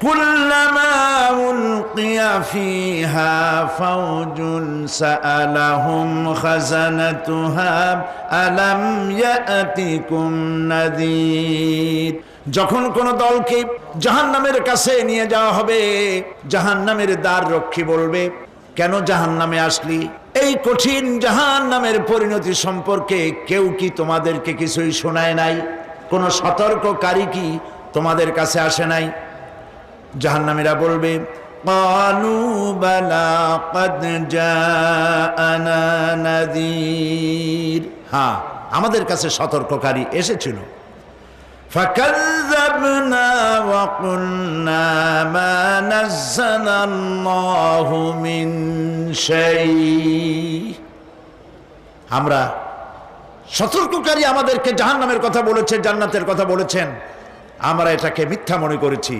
কুল্লামা উলকিয়া ফিহা ফাওজুন সাআলাহুম খাজানাতুহা আলাম ইয়াতিকুম নাযীর। যখন কোন দলকে জাহান্নামের কাছে নিয়ে যাওয়া হবে, জাহান্নামের দ্বার রক্ষী বলবে, কেন জাহান্নামে আসলি? এই কঠিন জাহান্নামের পরিণতি সম্পর্কে কেউ কি তোমাদেরকে কিছুই শোনায় নাই? কোন সতর্ককারী কি তোমাদের কাছে আসে নাই? জাহান্নামীরা বলবে, ক্বালু বালা ক্বাদ জাআনা নাযীর, হ্যাঁ আমাদের কাছে সতর্ককারী এসেছিল। ফাকাযযাবনা ওয়া কুলনা মা নাযালাল্লাহু মিন শাই। আমরা সতর্ককারী আমাদেরকে জাহান্নামের কথা বলেছে, জান্নাতের কথা বলেছেন, আমরা এটাকে মিথ্যা মনে করেছি।